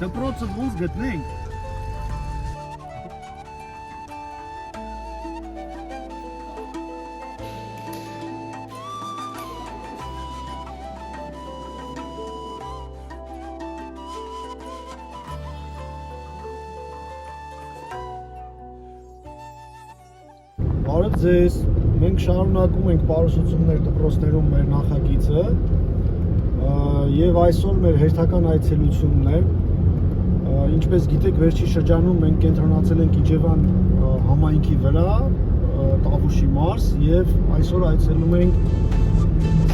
դպրոցը ոնց գտնենք։ Բարև ձեզ, մենք շարունակում ենք պարուսություններ դպրոցներում մեր նախագիծը և այսօր մեր հերթական այցելությունն է, ինչպես գիտեք վերջի շրջանում մենք կենտրոնացել ենք Իջևան համայնքի վրա, Տավուշի մարզ և այսօր այցելում ենք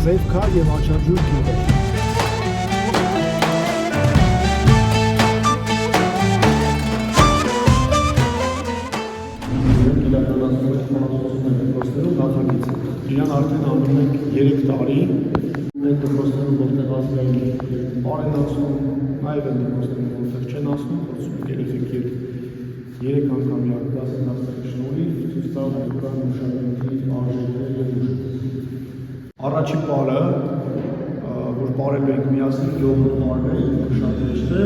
Սևքար և Աչաջուր գյուղեր։ Իրան արդեն անում ենք 3 տարի, այդ դպրոցներում որտեղ ասում են բարենացում, նաև են դպրոցներում որտեղ չեն ասում, փորձում ենք երեխեքեր 3 անգամյա դասընթացների շնորհիվ ցույց տալ դրան մշակույթի արժեքները և ուժը։ Առաջին պարը, որ պարելու ենք միասին, գյուղի պարն է, շատ հեշտ է։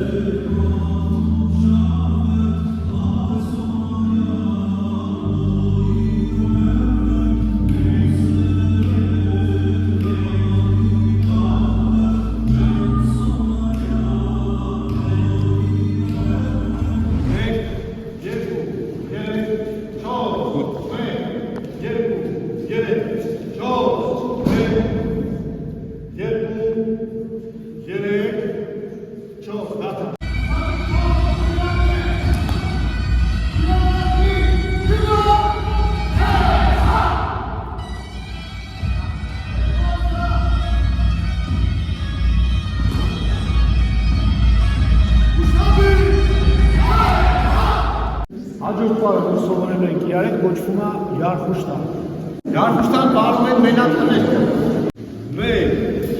Հաջորդ պարը, որ սովորել ենք իրարեք, կոչվում է Յարխուշտան։ Յարխուշտան բարում են մենակ տներքը։ 1,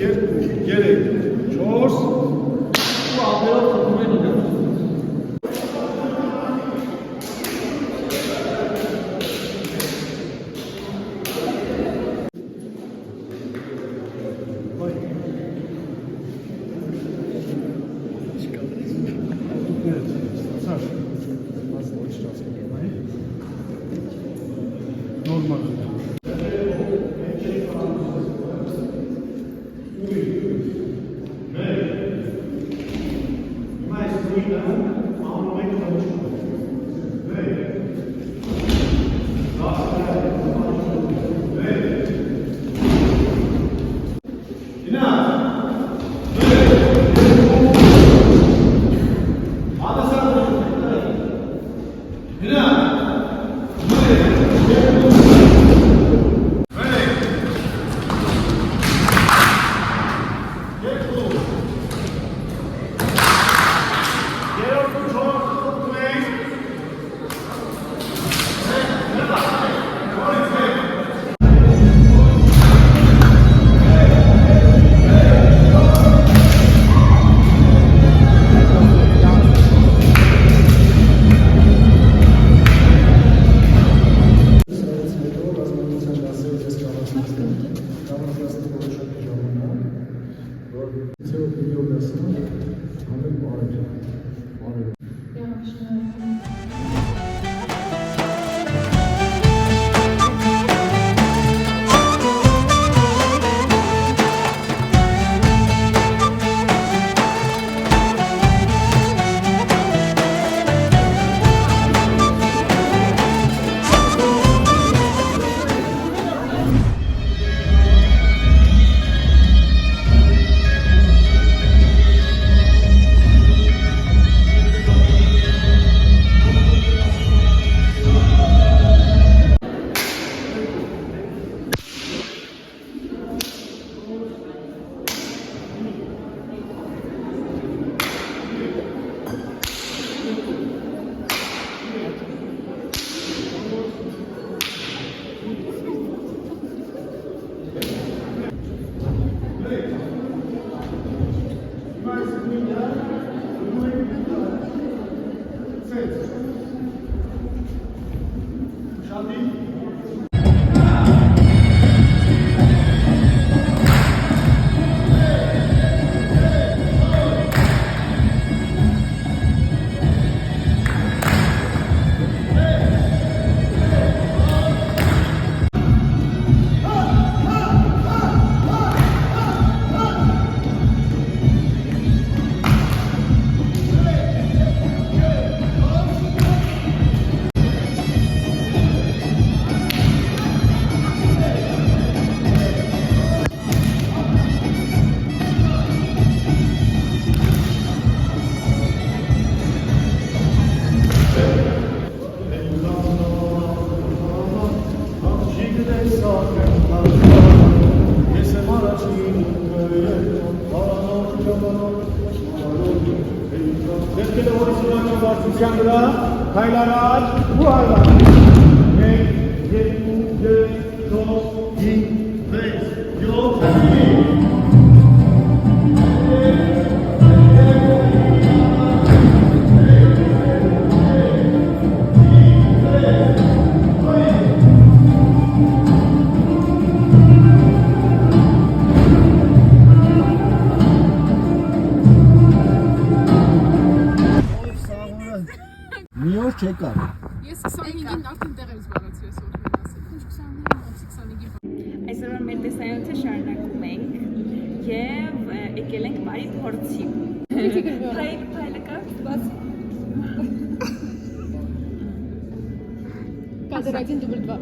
2, 3, 4 ու ապերով խփում են իրար։ Normal. Ոսկե դողորի սուրաչի բարձության վրա, հայլ առաջ ու հայլ առաջ։ 1, 2, 3, 4, 5, 7, 8 Մի օր չեկար։ Ես 25-ին արդեն տեղ եմ զբաղացրի այսօր ասել։ Ինչ 25-ին։ Այսօր մեր տեսանյութը շարունակում ենք եւ եկել ենք բարի փորձի։ Փայլը կա, բաց։ Կադրային դուբլ 2։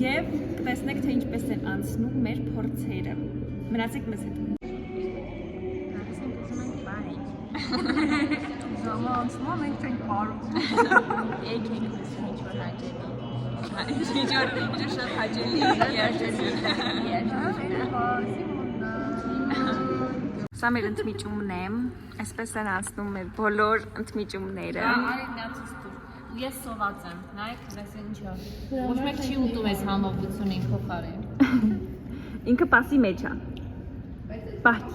Եվ կտեսնեք թե ինչպես են անցնում մեր փորձերը։ Մնացեք մեզ հետ։ Zamanında մենք ենք բարում։ Եկեք մեզ ինչ-որ հաճելի։ Ինչ-որ շատ հաճելի Սա մեր ընդմիջումն է, այսպես են անցնում մեր բոլոր ընդմիջումները։ Արի դարձուց դու։ Ես սոված եմ, նայեք, դες ինչա։ Ոչ մեկ չի ուտում այս համովությունին փոխարեն։ Ինքը պասի մեջ է։ Բաք։